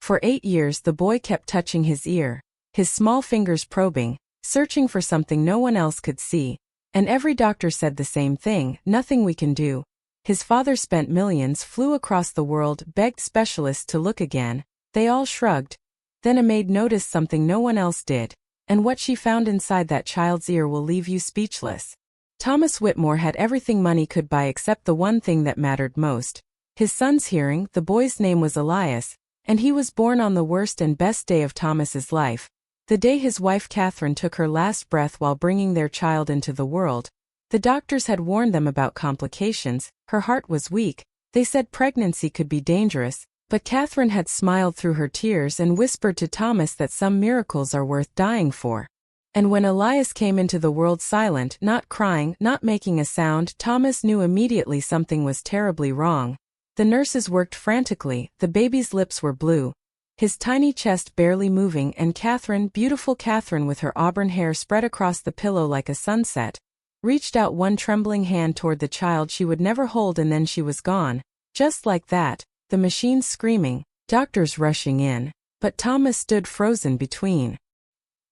For 8 years the boy kept touching his ear, his small fingers probing, searching for something no one else could see. And every doctor said the same thing, nothing we can do. His father spent millions, flew across the world, begged specialists to look again. They all shrugged. Then a maid noticed something no one else did, and what she found inside that child's ear will leave you speechless. Thomas Whitmore had everything money could buy except the one thing that mattered most. His son's hearing. The boy's name was Elias, and he was born on the worst and best day of Thomas's life, the day his wife Catherine took her last breath while bringing their child into the world. The doctors had warned them about complications. Her heart was weak. They said pregnancy could be dangerous, but Catherine had smiled through her tears and whispered to Thomas that some miracles are worth dying for. And when Elias came into the world silent, not crying, not making a sound, Thomas knew immediately something was terribly wrong. The nurses worked frantically. The baby's lips were blue, his tiny chest barely moving, and Catherine, beautiful Catherine with her auburn hair spread across the pillow like a sunset, reached out one trembling hand toward the child she would never hold, and then she was gone. Just like that, the machines screaming, doctors rushing in, but Thomas stood frozen between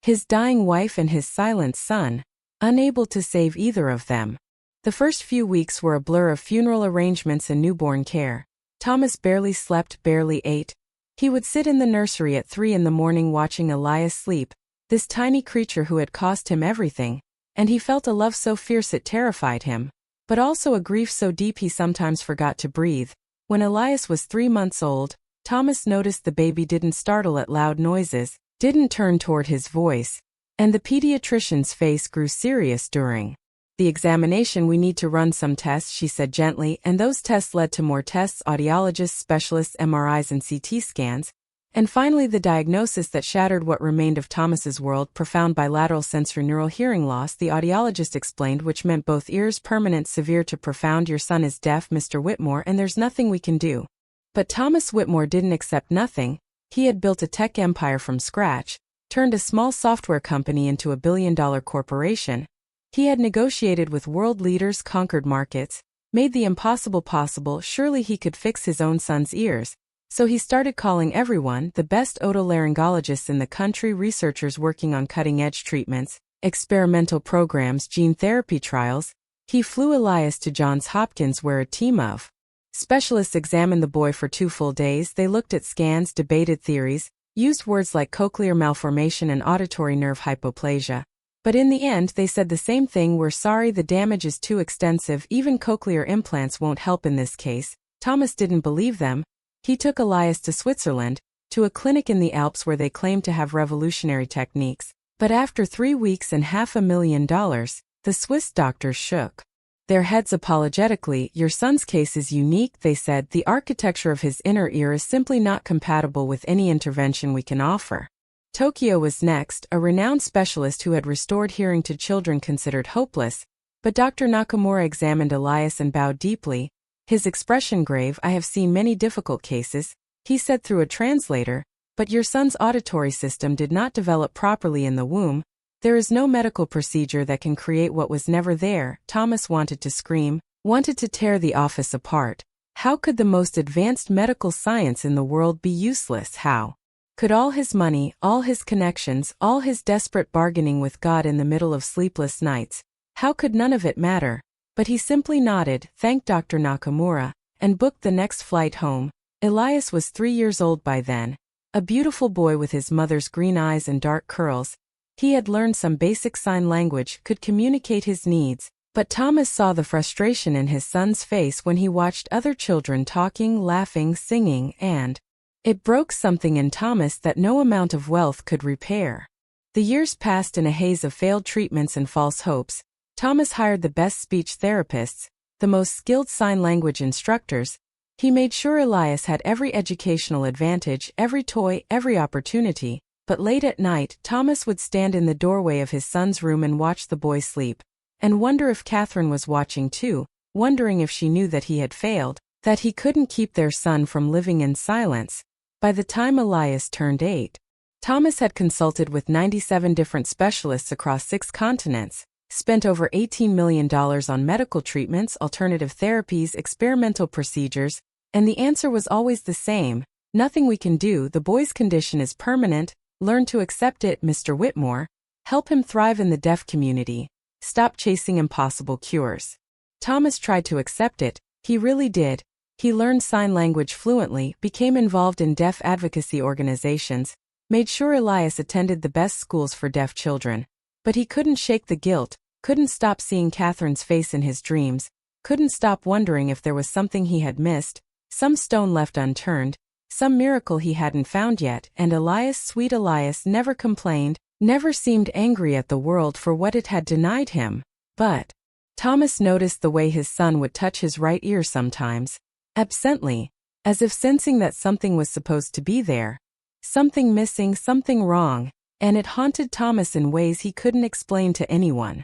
his dying wife and his silent son, unable to save either of them. The first few weeks were a blur of funeral arrangements and newborn care. Thomas barely slept, barely ate. He would sit in the nursery at 3 in the morning watching Elias sleep, this tiny creature who had cost him everything, and he felt a love so fierce it terrified him, but also a grief so deep he sometimes forgot to breathe. When Elias was 3 months old, Thomas noticed the baby didn't startle at loud noises, didn't turn toward his voice, and the pediatrician's face grew serious during the examination. We need to run some tests, she said gently, and those tests led to more tests, audiologists, specialists, MRIs and CT scans, and finally the diagnosis that shattered what remained of Thomas's world: profound bilateral sensorineural hearing loss, the audiologist explained, which meant both ears, permanent, severe to profound. Your son is deaf, Mr. Whitmore, and there's nothing we can do. But Thomas Whitmore didn't accept nothing. He had built a tech empire from scratch, turned a small software company into a billion-dollar corporation. He had negotiated with world leaders, conquered markets, made the impossible possible. Surely he could fix his own son's ears. So he started calling everyone, the best otolaryngologists in the country, researchers working on cutting-edge treatments, experimental programs, gene therapy trials. He flew Elias to Johns Hopkins, where a team of specialists examined the boy for 2 full days. They looked at scans, debated theories, used words like cochlear malformation and auditory nerve hypoplasia. But in the end they said the same thing: we're sorry, the damage is too extensive, even cochlear implants won't help in this case. Thomas didn't believe them. He took Elias to Switzerland, to a clinic in the Alps where they claimed to have revolutionary techniques. But after 3 weeks and $500,000, the Swiss doctors shook their heads apologetically. Your son's case is unique, they said. The architecture of his inner ear is simply not compatible with any intervention we can offer. Tokyo was next, a renowned specialist who had restored hearing to children considered hopeless, but Dr. Nakamura examined Elias and bowed deeply, his expression grave. I have seen many difficult cases, he said through a translator, but your son's auditory system did not develop properly in the womb. There is no medical procedure that can create what was never there. Thomas wanted to scream, wanted to tear the office apart. How could the most advanced medical science in the world be useless? How could all his money, all his connections, all his desperate bargaining with God in the middle of sleepless nights, how could none of it matter? But he simply nodded, thanked Dr. Nakamura, and booked the next flight home. Elias was 3 years old by then, a beautiful boy with his mother's green eyes and dark curls. He had learned some basic sign language, could communicate his needs, but Thomas saw the frustration in his son's face when he watched other children talking, laughing, singing, and it broke something in Thomas that no amount of wealth could repair. The years passed in a haze of failed treatments and false hopes. Thomas hired the best speech therapists, the most skilled sign language instructors. He made sure Elias had every educational advantage, every toy, every opportunity. But late at night, Thomas would stand in the doorway of his son's room and watch the boy sleep, and wonder if Catherine was watching too, wondering if she knew that he had failed, that he couldn't keep their son from living in silence. By the time Elias turned 8, Thomas had consulted with 97 different specialists across 6 continents, spent over $18 million on medical treatments, alternative therapies, experimental procedures, and the answer was always the same: Nothing we can do, the boy's condition is permanent, learn to accept it, Mr. Whitmore. Help him thrive in the deaf community. Stop chasing impossible cures. Thomas tried to accept it, he really did. He learned sign language fluently, became involved in deaf advocacy organizations, made sure Elias attended the best schools for deaf children. But he couldn't shake the guilt, couldn't stop seeing Catherine's face in his dreams, couldn't stop wondering if there was something he had missed, some stone left unturned, some miracle he hadn't found yet, and Elias, sweet Elias, never complained, never seemed angry at the world for what it had denied him. But Thomas noticed the way his son would touch his right ear sometimes, absently, as if sensing that something was supposed to be there. Something missing, something wrong, and it haunted Thomas in ways he couldn't explain to anyone.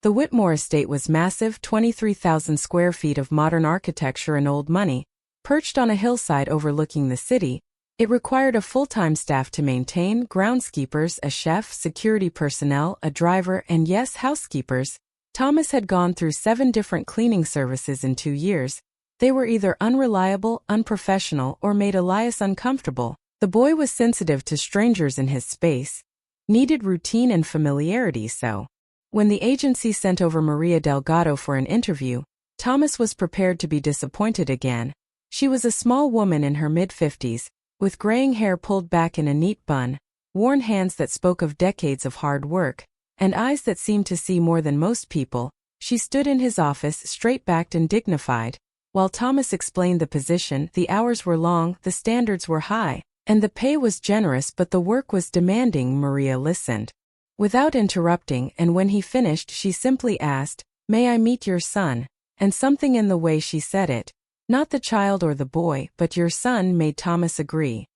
The Whitmore estate was massive, 23,000 square feet of modern architecture and old money, perched on a hillside overlooking the city. It required a full-time staff to maintain, groundskeepers, a chef, security personnel, a driver, and yes, housekeepers. Thomas had gone through 7 different cleaning services in 2 years. They were either unreliable, unprofessional, or made Elias uncomfortable. The boy was sensitive to strangers in his space, needed routine and familiarity, so when the agency sent over Maria Delgado for an interview, Thomas was prepared to be disappointed again. She was a small woman in her mid-50s, with graying hair pulled back in a neat bun, worn hands that spoke of decades of hard work, and eyes that seemed to see more than most people. She stood in his office, straight-backed and dignified. While Thomas explained the position, the hours were long, the standards were high, and the pay was generous, but the work was demanding. Maria listened without interrupting, and when he finished, she simply asked, "May I meet your son?" And something in the way she said it, not the child or the boy, but your son, made Thomas agree.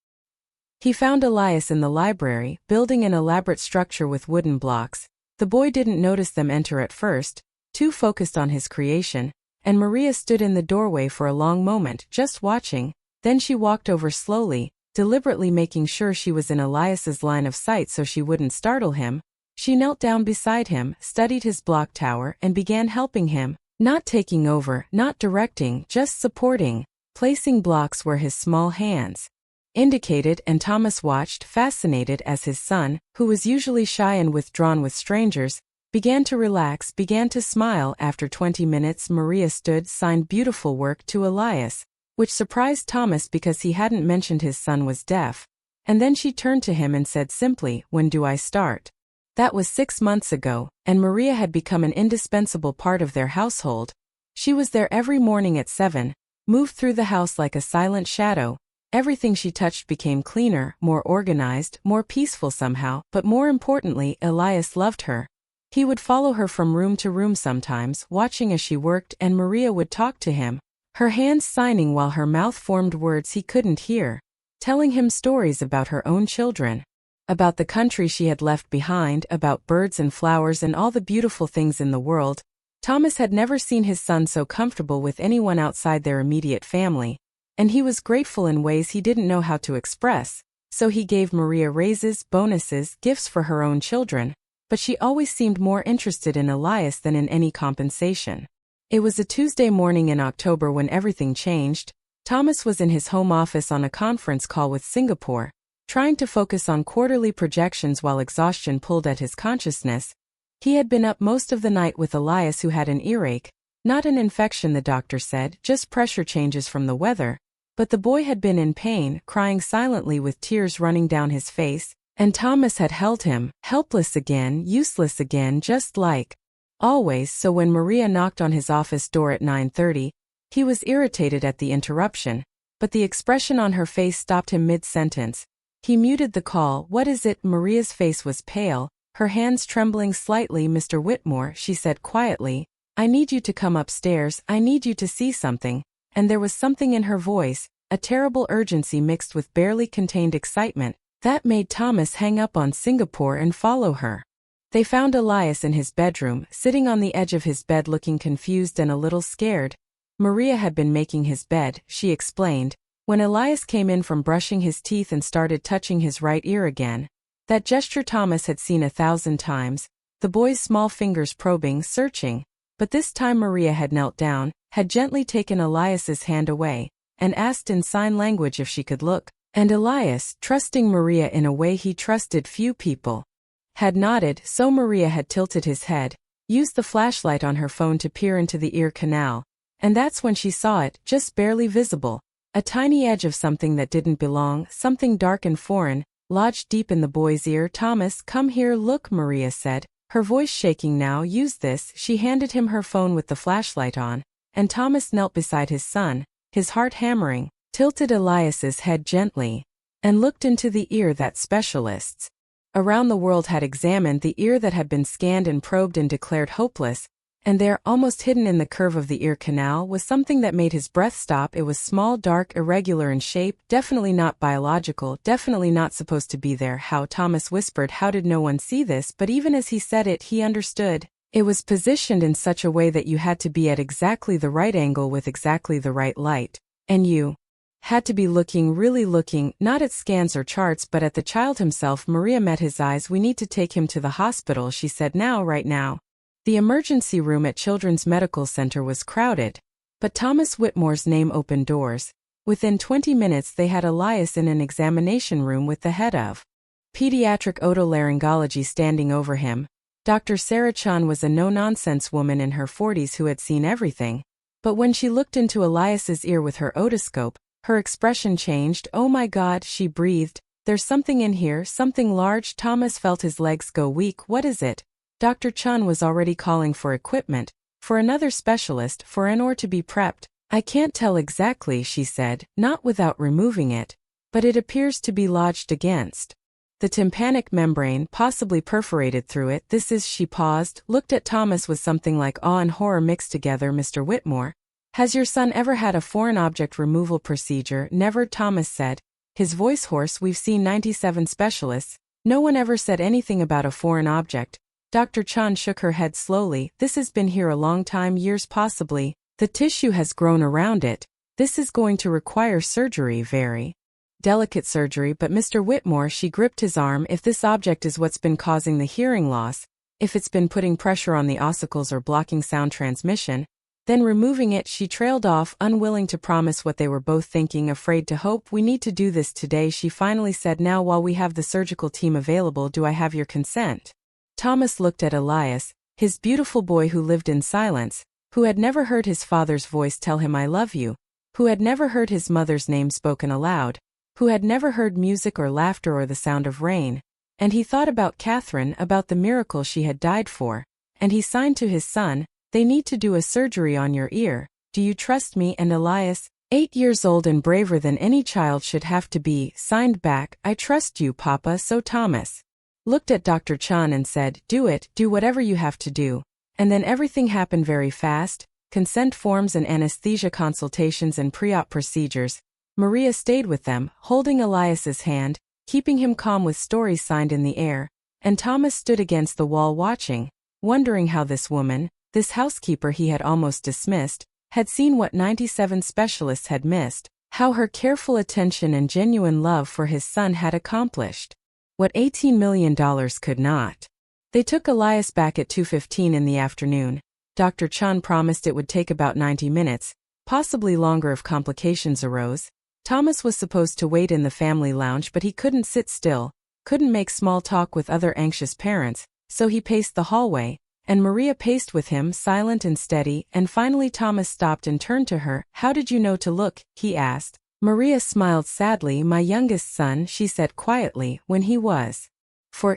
He found Elias in the library, building an elaborate structure with wooden blocks. The boy didn't notice them enter at first, too focused on his creation, and Maria stood in the doorway for a long moment, just watching. Then she walked over slowly, deliberately making sure she was in Elias's line of sight so she wouldn't startle him. She knelt down beside him, studied his block tower, and began helping him, not taking over, not directing, just supporting, placing blocks where his small hands indicated, and Thomas watched, fascinated, as his son, who was usually shy and withdrawn with strangers, began to relax, began to smile. After 20 minutes, Maria stood, signed beautiful work to Elias, which surprised Thomas because he hadn't mentioned his son was deaf. And then she turned to him and said simply, "When do I start?" That was 6 months ago, and Maria had become an indispensable part of their household. She was there every morning at 7, moved through the house like a silent shadow. Everything she touched became cleaner, more organized, more peaceful somehow, but more importantly, Elias loved her. He would follow her from room to room sometimes, watching as she worked, and Maria would talk to him, her hands signing while her mouth formed words he couldn't hear, telling him stories about her own children, about the country she had left behind, about birds and flowers and all the beautiful things in the world. Thomas had never seen his son so comfortable with anyone outside their immediate family, and he was grateful in ways he didn't know how to express. So he gave Maria raises, bonuses, gifts for her own children, but she always seemed more interested in Elias than in any compensation. It was a Tuesday morning in October when everything changed. Thomas was in his home office on a conference call with Singapore, trying to focus on quarterly projections while exhaustion pulled at his consciousness. He had been up most of the night with Elias, who had an earache, not an infection the doctor said, just pressure changes from the weather. But the boy had been in pain, crying silently with tears running down his face, and Thomas had held him, helpless again, useless again, just like always. So when Maria knocked on his office door at 9:30, he was irritated at the interruption, but the expression on her face stopped him mid-sentence. He muted the call. "What is it?" Maria's face was pale, her hands trembling slightly. "Mr. Whitmore," she said quietly, "I need you to come upstairs. I need you to see something." And there was something in her voice, a terrible urgency mixed with barely contained excitement, that made Thomas hang up on Singapore and follow her. They found Elias in his bedroom, sitting on the edge of his bed looking confused and a little scared. Maria had been making his bed, she explained, when Elias came in from brushing his teeth and started touching his right ear again. That gesture Thomas had seen 1,000 times, the boy's small fingers probing, searching. But this time Maria had knelt down, had gently taken Elias's hand away, and asked in sign language if she could look. And Elias, trusting Maria in a way he trusted few people, had nodded, so Maria had tilted his head, used the flashlight on her phone to peer into the ear canal, and that's when she saw it, just barely visible, a tiny edge of something that didn't belong, something dark and foreign, lodged deep in the boy's ear. "Thomas, come here, look," Maria said, her voice shaking now. "Use this." She handed him her phone with the flashlight on, and Thomas knelt beside his son, his heart hammering, tilted Elias's head gently, and looked into the ear that specialists around the world had examined, the ear that had been scanned and probed and declared hopeless, and there, almost hidden in the curve of the ear canal, was something that made his breath stop. It was small, dark, irregular in shape, definitely not biological, definitely not supposed to be there. "How?" Thomas whispered. "How did no one see this?" But even as he said it, he understood. It was positioned in such a way that you had to be at exactly the right angle with exactly the right light, and you had to be looking, really looking, not at scans or charts but at the child himself. Maria met his eyes. "We need to take him to the hospital," she said. "Now, right now." The emergency room at Children's Medical Center was crowded, but Thomas Whitmore's name opened doors. Within 20 minutes they had Elias in an examination room with the head of pediatric otolaryngology standing over him. Dr. Sarah Chun was a no-nonsense woman in her 40s who had seen everything, but when she looked into Elias's ear with her otoscope, her expression changed. "Oh my God," she breathed. "There's something in here, something large." Thomas felt his legs go weak. "What is it?" Dr. Chun was already calling for equipment, for another specialist, for an OR to be prepped. "I can't tell exactly," she said, "not without removing it, but it appears to be lodged against the tympanic membrane, possibly perforated through it. This is." She paused, looked at Thomas with something like awe and horror mixed together. "Mr. Whitmore, has your son ever had a foreign object removal procedure?" "Never," Thomas said, his voice hoarse. "We've seen 97 specialists. No one ever said anything about a foreign object." Dr. Chun shook her head slowly. "This has been here a long time, years possibly. The tissue has grown around it. This is going to require surgery, very delicate surgery." "But Mr. Whitmore," she gripped his arm, "if this object is what's been causing the hearing loss, if it's been putting pressure on the ossicles or blocking sound transmission, then removing it." She trailed off, unwilling to promise what they were both thinking, afraid to hope. "We need to do this today," she finally said. "Now, while we have the surgical team available, do I have your consent?" Thomas looked at Elias, his beautiful boy who lived in silence, who had never heard his father's voice tell him "I love you," who had never heard his mother's name spoken aloud, who had never heard music or laughter or the sound of rain, and he thought about Catherine, about the miracle she had died for, and he signed to his son, "They need to do a surgery on your ear. Do you trust me?" And Elias, 8 years old and braver than any child should have to be, signed back, "I trust you, Papa." So Thomas looked at Dr. Chun and said, "Do it, do whatever you have to do." And then everything happened very fast, consent forms and anesthesia consultations and pre-op procedures. Maria stayed with them, holding Elias's hand, keeping him calm with stories signed in the air, and Thomas stood against the wall watching, wondering how this woman, this housekeeper he had almost dismissed, had seen what 97 specialists had missed, how her careful attention and genuine love for his son had accomplished what $18 million could not. They took Elias back at 2:15 in the afternoon. Dr. Chun promised it would take about 90 minutes, possibly longer if complications arose. Thomas was supposed to wait in the family lounge, but he couldn't sit still, couldn't make small talk with other anxious parents, so he paced the hallway, and Maria paced with him, silent and steady, and finally Thomas stopped and turned to her. "How did you know to look?" he asked. Maria smiled sadly. "My youngest son," she said quietly, "when he was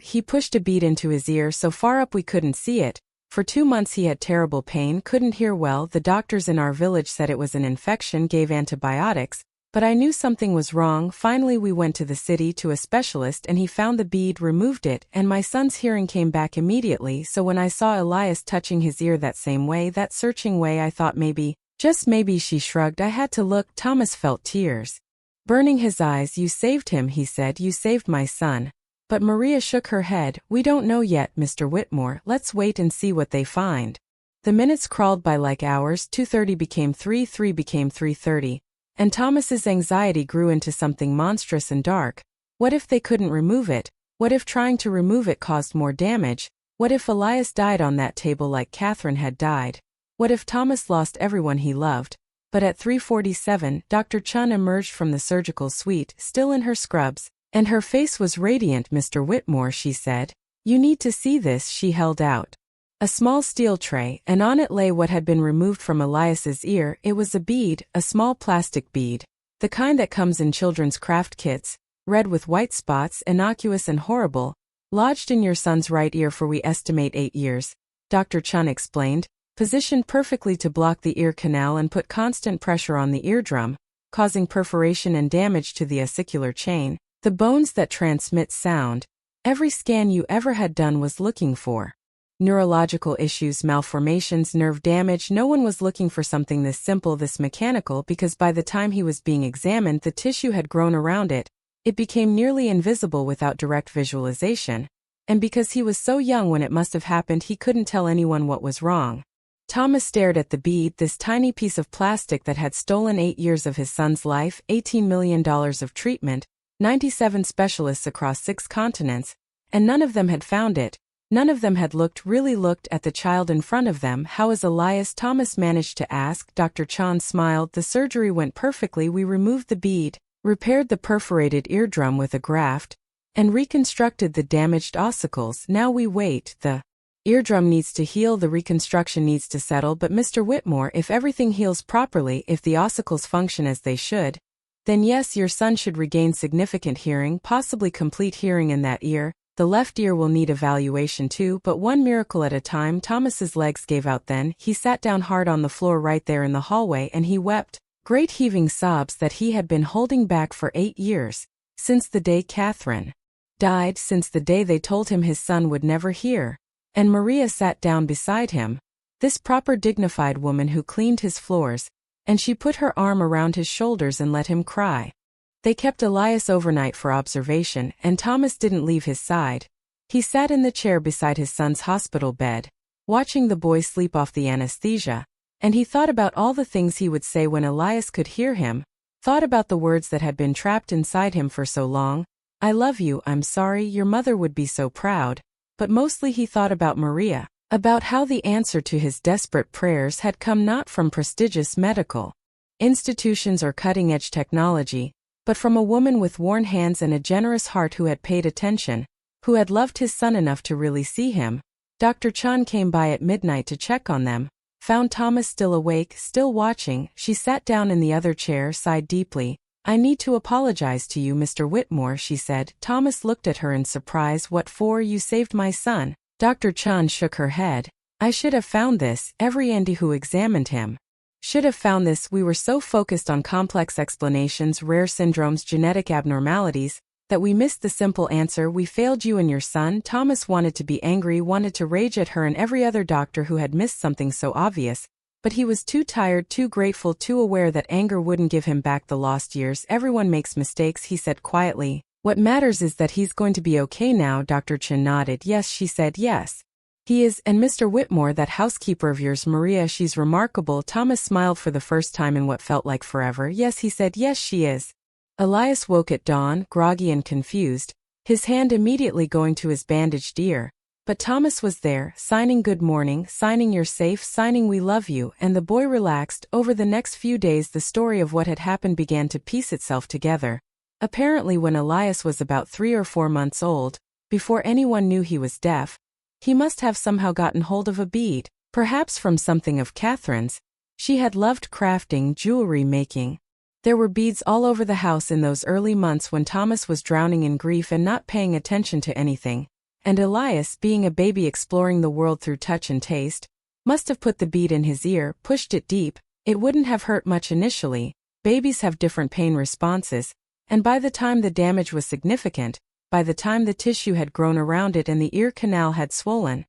he pushed a bead into his ear so far up we couldn't see it. For 2 months he had terrible pain, couldn't hear well. The doctors in our village said it was an infection, gave antibiotics, but I knew something was wrong. Finally we went to the city to a specialist and he found the bead, removed it, and my son's hearing came back immediately. So when I saw Elias touching his ear that same way, that searching way, I thought maybe, just maybe." She shrugged. "I had to look." Thomas felt tears burning his eyes. "You saved him," he said. "You saved my son." But Maria shook her head. "We don't know yet, Mr. Whitmore. Let's wait and see what they find." The minutes crawled by like hours. 2:30 became 3, 3 became 3:30, and Thomas's anxiety grew into something monstrous and dark. What if they couldn't remove it? What if trying to remove it caused more damage? What if Elias died on that table like Catherine had died? What if Thomas lost everyone he loved? But at 3:47, Dr. Chun emerged from the surgical suite, still in her scrubs, and her face was radiant. "Mr. Whitmore," she said. "You need to see this." She held out a small steel tray, and on it lay what had been removed from Elias's ear. It was a bead, a small plastic bead. The kind that comes in children's craft kits, red with white spots, innocuous and horrible, lodged in your son's right ear for we estimate 8 years, Dr. Chun explained, positioned perfectly to block the ear canal and put constant pressure on the eardrum, causing perforation and damage to the ossicular chain, the bones that transmit sound. Every scan you ever had done was looking for neurological issues, malformations, nerve damage. No one was looking for something this simple, this mechanical, because by the time he was being examined, the tissue had grown around it. It became nearly invisible without direct visualization. And because he was so young when it must have happened, he couldn't tell anyone what was wrong. Thomas stared at the bead, this tiny piece of plastic that had stolen 8 years of his son's life, $18 million of treatment, 97 specialists across 6 continents, and none of them had found it. None of them had really looked at the child in front of them. "How is Elias?" Thomas managed to ask. Dr. Chun smiled. "The surgery went perfectly. We removed the bead, repaired the perforated eardrum with a graft, and reconstructed the damaged ossicles. Now we wait. The eardrum needs to heal, the reconstruction needs to settle. But Mr. Whitmore, if everything heals properly, if the ossicles function as they should, then yes, your son should regain significant hearing, possibly complete hearing in that ear. The left ear will need evaluation too, but one miracle at a time." Thomas's legs gave out then. He sat down hard on the floor right there in the hallway and he wept, great heaving sobs that he had been holding back for 8 years, since the day Catherine died, since the day they told him his son would never hear. And Maria sat down beside him, this proper dignified woman who cleaned his floors, and she put her arm around his shoulders and let him cry. They kept Elias overnight for observation, and Thomas didn't leave his side. He sat in the chair beside his son's hospital bed, watching the boy sleep off the anesthesia, and he thought about all the things he would say when Elias could hear him, thought about the words that had been trapped inside him for so long. "I love you, I'm sorry, your mother would be so proud." But mostly he thought about Maria, about how the answer to his desperate prayers had come not from prestigious medical institutions or cutting-edge technology, but from a woman with worn hands and a generous heart who had paid attention, who had loved his son enough to really see him. Dr. Chun came by at midnight to check on them, found Thomas still awake, still watching. She sat down in the other chair, sighed deeply. "I need to apologize to you, Mr. Whitmore," she said. Thomas looked at her in surprise. "What for? You saved my son." Dr. Chun shook her head. "I should have found this. Every ND who examined him should have found this. We were so focused on complex explanations, rare syndromes, genetic abnormalities, that we missed the simple answer. We failed you and your son." Thomas wanted to be angry, wanted to rage at her and every other doctor who had missed something so obvious, but he was too tired, too grateful, too aware that anger wouldn't give him back the lost years. "Everyone makes mistakes," he said quietly. "What matters is that he's going to be okay now." Dr. Chin nodded. "Yes," she said. "Yes. He is, and Mr. Whitmore, that housekeeper of yours, Maria, she's remarkable." Thomas smiled for the first time in what felt like forever. "Yes," he said. "Yes, she is." Elias woke at dawn, groggy and confused, his hand immediately going to his bandaged ear. But Thomas was there, signing "good morning," signing "you're safe," signing "we love you," and the boy relaxed. Over the next few days the story of what had happened began to piece itself together. Apparently when Elias was about 3 or 4 months old, before anyone knew he was deaf, he must have somehow gotten hold of a bead, perhaps from something of Catherine's. She had loved crafting, jewelry making. There were beads all over the house in those early months when Thomas was drowning in grief and not paying attention to anything. And Elias, being a baby exploring the world through touch and taste, must have put the bead in his ear, pushed it deep. It wouldn't have hurt much initially. Babies have different pain responses, and by the time the damage was significant, by the time the tissue had grown around it and the ear canal had swollen,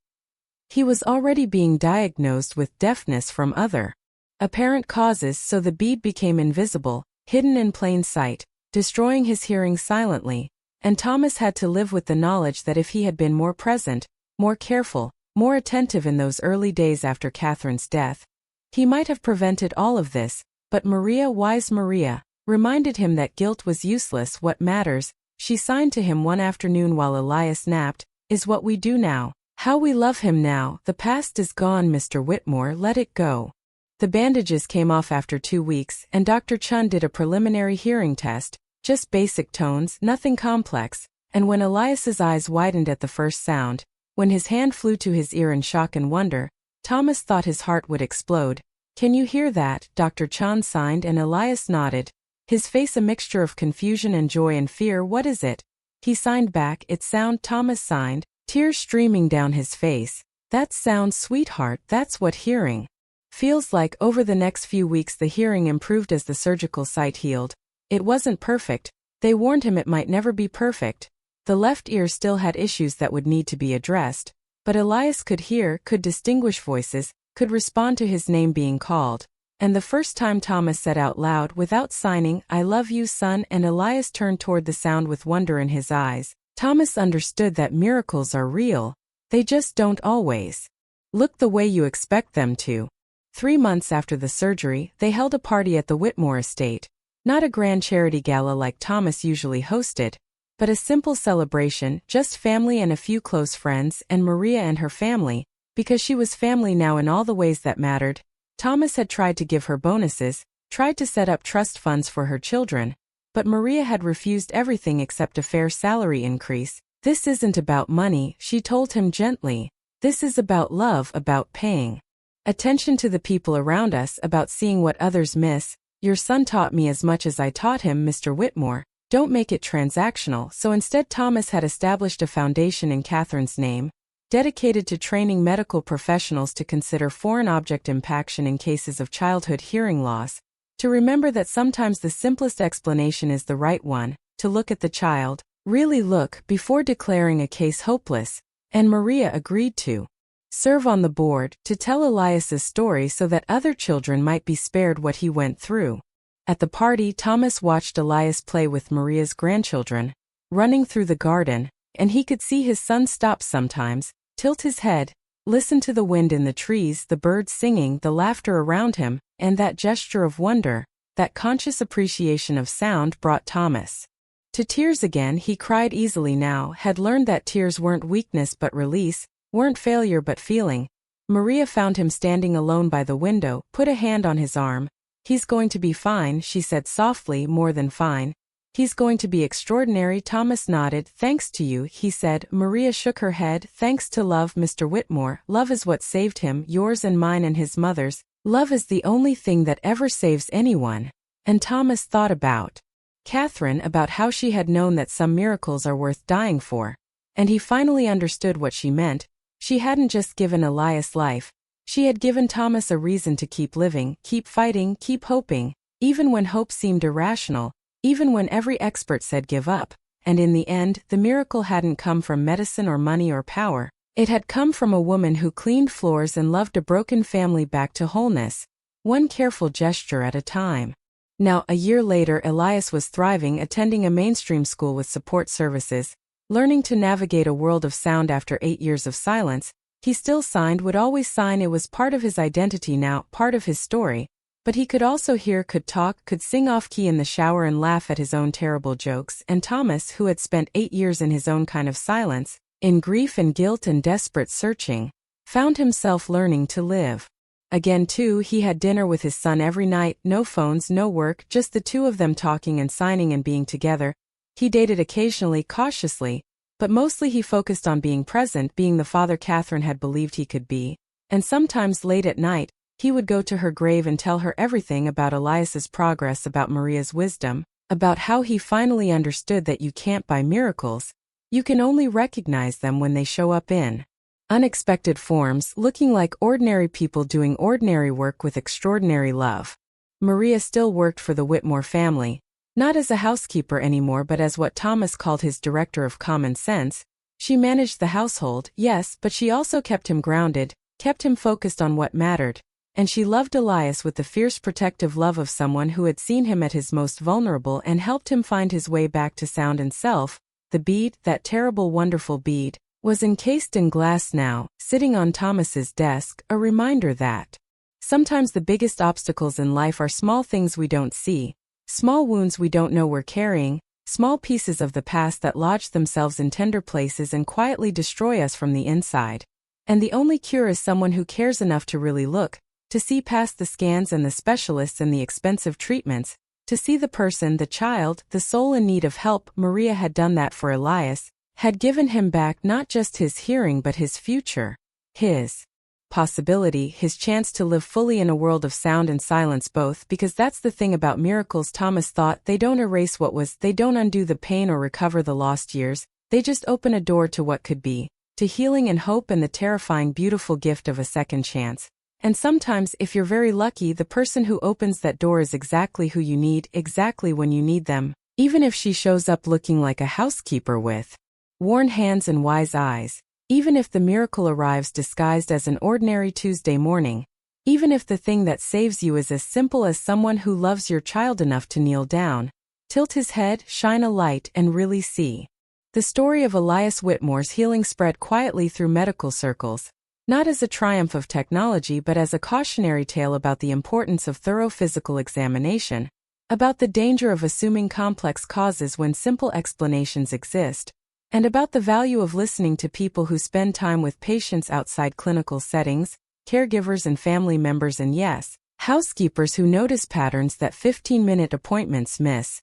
he was already being diagnosed with deafness from other apparent causes. So the bead became invisible, hidden in plain sight, destroying his hearing silently, and Thomas had to live with the knowledge that if he had been more present, more careful, more attentive in those early days after Catherine's death, he might have prevented all of this. But Maria, wise Maria, reminded him that guilt was useless. "What matters," she signed to him one afternoon while Elias napped, "is what we do now, how we love him now. The past is gone, Mr. Whitmore, let it go. The bandages came off after 2 weeks, and Dr. Chun did a preliminary hearing test, just basic tones, nothing complex, and when Elias's eyes widened at the first sound, when his hand flew to his ear in shock and wonder, Thomas thought his heart would explode. "Can you hear that?" Dr. Chun signed and Elias nodded, his face a mixture of confusion and joy and fear. "What is it?" He signed back. "It's sound." Thomas signed, tears streaming down his face. "That's sound, sweetheart, that's what hearing feels like." Over the next few weeks the hearing improved as the surgical site healed. It wasn't perfect. They warned him it might never be perfect. The left ear still had issues that would need to be addressed, but Elias could hear, could distinguish voices, could respond to his name being called. And the first time Thomas said out loud, without signing, "I love you, son," and Elias turned toward the sound with wonder in his eyes, Thomas understood that miracles are real. They just don't always look the way you expect them to. 3 months after the surgery, they held a party at the Whitmore estate. Not a grand charity gala like Thomas usually hosted, but a simple celebration, just family and a few close friends, and Maria and her family, because she was family now in all the ways that mattered. Thomas had tried to give her bonuses, tried to set up trust funds for her children, but Maria had refused everything except a fair salary increase. "This isn't about money," she told him gently. "This is about love, about paying attention to the people around us, about seeing what others miss. Your son taught me as much as I taught him, Mr. Whitmore. Don't make it transactional." So instead Thomas had established a foundation in Catherine's name, dedicated to training medical professionals to consider foreign object impaction in cases of childhood hearing loss, to remember that sometimes the simplest explanation is the right one, to look at the child, really look, before declaring a case hopeless, and Maria agreed to serve on the board, to tell Elias's story so that other children might be spared what he went through. At the party, Thomas watched Elias play with Maria's grandchildren, running through the garden, and he could see his son stop sometimes, tilt his head, listen to the wind in the trees, the birds singing, the laughter around him, and that gesture of wonder, that conscious appreciation of sound brought Thomas to tears again. He cried easily now, had learned that tears weren't weakness but release, weren't failure but feeling. Maria found him standing alone by the window, put a hand on his arm. "He's going to be fine," she said softly, "more than fine. He's going to be extraordinary." Thomas nodded. "Thanks to you," he said. Maria shook her head. "Thanks to love, Mr. Whitmore. Love is what saved him, yours and mine and his mother's. Love is the only thing that ever saves anyone." And Thomas thought about Catherine, about how she had known that some miracles are worth dying for. And he finally understood what she meant. She hadn't just given Elias life. She had given Thomas a reason to keep living, keep fighting, keep hoping, even when hope seemed irrational, even when every expert said give up. And in the end, the miracle hadn't come from medicine or money or power. It had come from a woman who cleaned floors and loved a broken family back to wholeness, one careful gesture at a time. Now, a year later, Elias was thriving, attending a mainstream school with support services, learning to navigate a world of sound after 8 years of silence. He still signed, would always sign. It was part of his identity now, part of his story. But he could also hear, could talk, could sing off-key in the shower and laugh at his own terrible jokes. And Thomas, who had spent 8 years in his own kind of silence, in grief and guilt and desperate searching, found himself learning to live again too. He had dinner with his son every night, no phones, no work, just the two of them talking and signing and being together. He dated occasionally, cautiously, but mostly he focused on being present, being the father Catherine had believed he could be. And sometimes late at night, he would go to her grave and tell her everything about Elias's progress, about Maria's wisdom, about how he finally understood that you can't buy miracles. You can only recognize them when they show up in unexpected forms, looking like ordinary people doing ordinary work with extraordinary love. Maria still worked for the Whitmore family, not as a housekeeper anymore but as what Thomas called his director of common sense. She managed the household, yes, but she also kept him grounded, kept him focused on what mattered. And she loved Elias with the fierce protective love of someone who had seen him at his most vulnerable and helped him find his way back to sound and self. The bead, that terrible wonderful bead, was encased in glass now, sitting on Thomas's desk, a reminder that sometimes the biggest obstacles in life are small things we don't see, small wounds we don't know we're carrying, small pieces of the past that lodge themselves in tender places and quietly destroy us from the inside. And the only cure is someone who cares enough to really look, to see past the scans and the specialists and the expensive treatments, to see the person, the child, the soul in need of help. Maria had done that for Elias, had given him back not just his hearing but his future, his possibility, his chance to live fully in a world of sound and silence both, because that's the thing about miracles, Thomas thought, they don't erase what was, they don't undo the pain or recover the lost years, they just open a door to what could be, to healing and hope and the terrifying beautiful gift of a second chance. And sometimes, if you're very lucky, the person who opens that door is exactly who you need, exactly when you need them, even if she shows up looking like a housekeeper with worn hands and wise eyes. Even if the miracle arrives disguised as an ordinary Tuesday morning, even if the thing that saves you is as simple as someone who loves your child enough to kneel down, tilt his head, shine a light, and really see. The story of Elias Whitmore's healing spread quietly through medical circles, not as a triumph of technology but as a cautionary tale about the importance of thorough physical examination, about the danger of assuming complex causes when simple explanations exist, and about the value of listening to people who spend time with patients outside clinical settings, caregivers and family members, and yes, housekeepers who notice patterns that 15-minute appointments miss.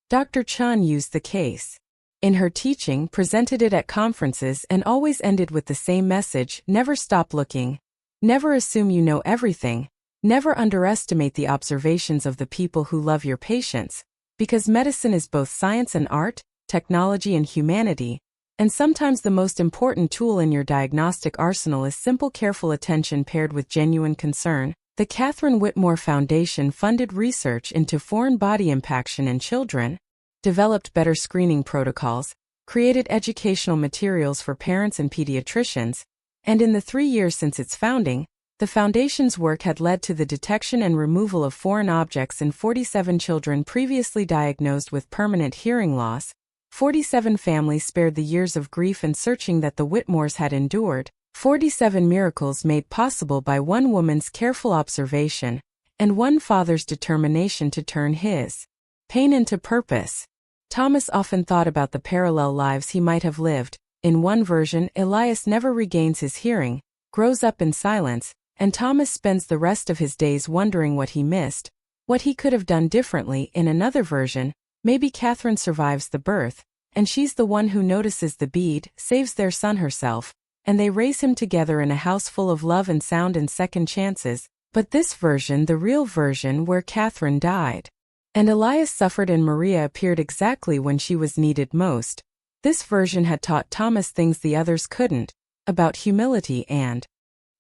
Dr. Chun used the case in her teaching, presented it at conferences, and always ended with the same message: never stop looking, never assume you know everything, never underestimate the observations of the people who love your patients, because medicine is both science and art, technology and humanity, and sometimes the most important tool in your diagnostic arsenal is simple careful attention paired with genuine concern. The Catherine Whitmore Foundation funded research into foreign body impaction in children, developed better screening protocols, created educational materials for parents and pediatricians, and in the 3 years since its founding, the Foundation's work had led to the detection and removal of foreign objects in 47 children previously diagnosed with permanent hearing loss. 47 families spared the years of grief and searching that the Whitmores had endured, 47 miracles made possible by one woman's careful observation, and one father's determination to turn his pain into purpose. Thomas often thought about the parallel lives he might have lived. In one version, Elias never regains his hearing, grows up in silence, and Thomas spends the rest of his days wondering what he missed, what he could have done differently. In another version, maybe Catherine survives the birth, and she's the one who notices the bead, saves their son herself, and they raise him together in a house full of love and sound and second chances. But this version, the real version where Catherine died, and Elias suffered and Maria appeared exactly when she was needed most. This version had taught Thomas things the others couldn't, about humility and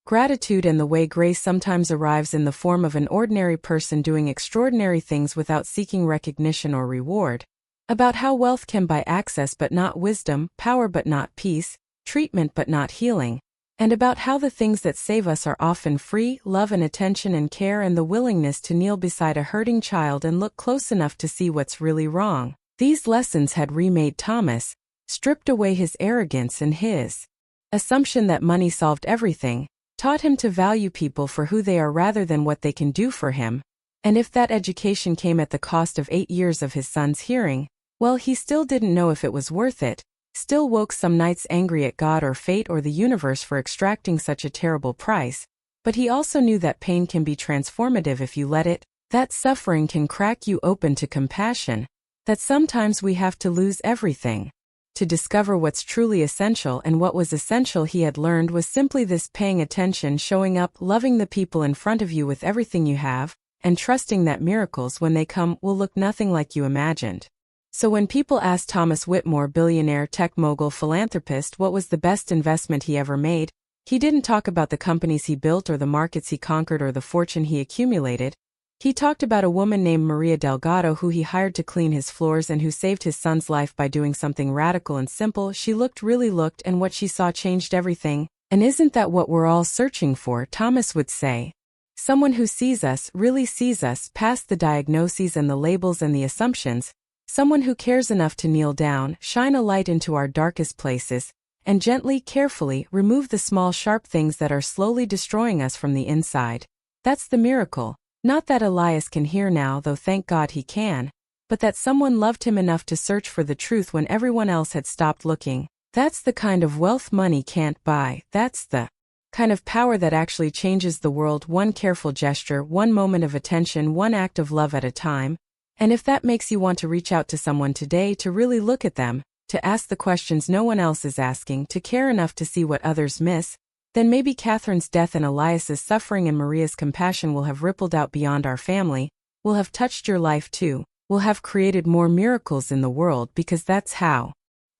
gratitude and the way grace sometimes arrives in the form of an ordinary person doing extraordinary things without seeking recognition or reward, about how wealth can buy access but not wisdom, power but not peace, treatment but not healing, and about how the things that save us are often free, love and attention and care and the willingness to kneel beside a hurting child and look close enough to see what's really wrong. These lessons had remade Thomas, stripped away his arrogance and his assumption that money solved everything, taught him to value people for who they are rather than what they can do for him. And if that education came at the cost of 8 years of his son's hearing, well, he still didn't know if it was worth it, still woke some nights angry at God or fate or the universe for extracting such a terrible price. But he also knew that pain can be transformative if you let it, that suffering can crack you open to compassion, that sometimes we have to lose everything to discover what's truly essential. And what was essential, he had learned, was simply this: paying attention, showing up, loving the people in front of you with everything you have, and trusting that miracles, when they come, will look nothing like you imagined. So when people asked Thomas Whitmore, billionaire, tech mogul, philanthropist, what was the best investment he ever made, he didn't talk about the companies he built or the markets he conquered or the fortune he accumulated. He talked about a woman named Maria Delgado who he hired to clean his floors and who saved his son's life by doing something radical and simple. She really looked, and what she saw changed everything. And isn't that what we're all searching for? Thomas would say. Someone who sees us, really sees us, past the diagnoses and the labels and the assumptions. Someone who cares enough to kneel down, shine a light into our darkest places, and gently, carefully, remove the small sharp things that are slowly destroying us from the inside. That's the miracle. Not that Elias can hear now, though thank God he can, but that someone loved him enough to search for the truth when everyone else had stopped looking. That's the kind of wealth money can't buy. That's the kind of power that actually changes the world one careful gesture, one moment of attention, one act of love at a time. And if that makes you want to reach out to someone today, to really look at them, to ask the questions no one else is asking, to care enough to see what others miss, then maybe Catherine's death and Elias's suffering and Maria's compassion will have rippled out beyond our family, will have touched your life too, will have created more miracles in the world, because that's how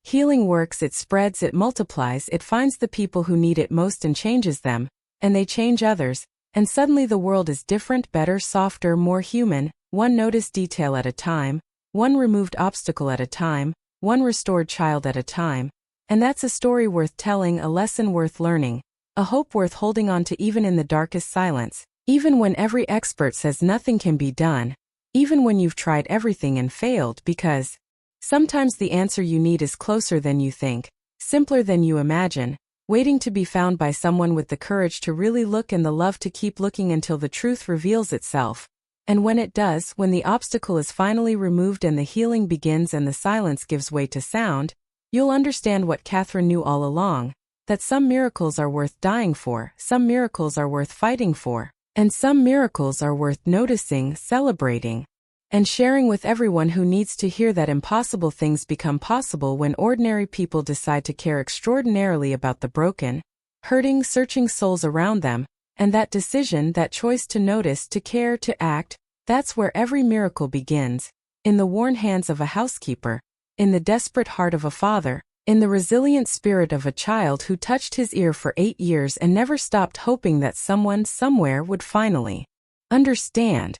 healing works. It spreads, it multiplies, it finds the people who need it most and changes them, and they change others, and suddenly the world is different, better, softer, more human, one noticed detail at a time, one removed obstacle at a time, one restored child at a time. And that's a story worth telling, a lesson worth learning, a hope worth holding on to even in the darkest silence, even when every expert says nothing can be done, even when you've tried everything and failed, because sometimes the answer you need is closer than you think, simpler than you imagine, waiting to be found by someone with the courage to really look and the love to keep looking until the truth reveals itself. And when it does, when the obstacle is finally removed and the healing begins and the silence gives way to sound, you'll understand what Catherine knew all along, that some miracles are worth dying for, some miracles are worth fighting for, and some miracles are worth noticing, celebrating, and sharing with everyone who needs to hear that impossible things become possible when ordinary people decide to care extraordinarily about the broken, hurting, searching souls around them. And that decision, that choice to notice, to care, to act, that's where every miracle begins. In the worn hands of a housekeeper, in the desperate heart of a father, in the resilient spirit of a child who touched his ear for 8 years and never stopped hoping that someone, somewhere would finally understand.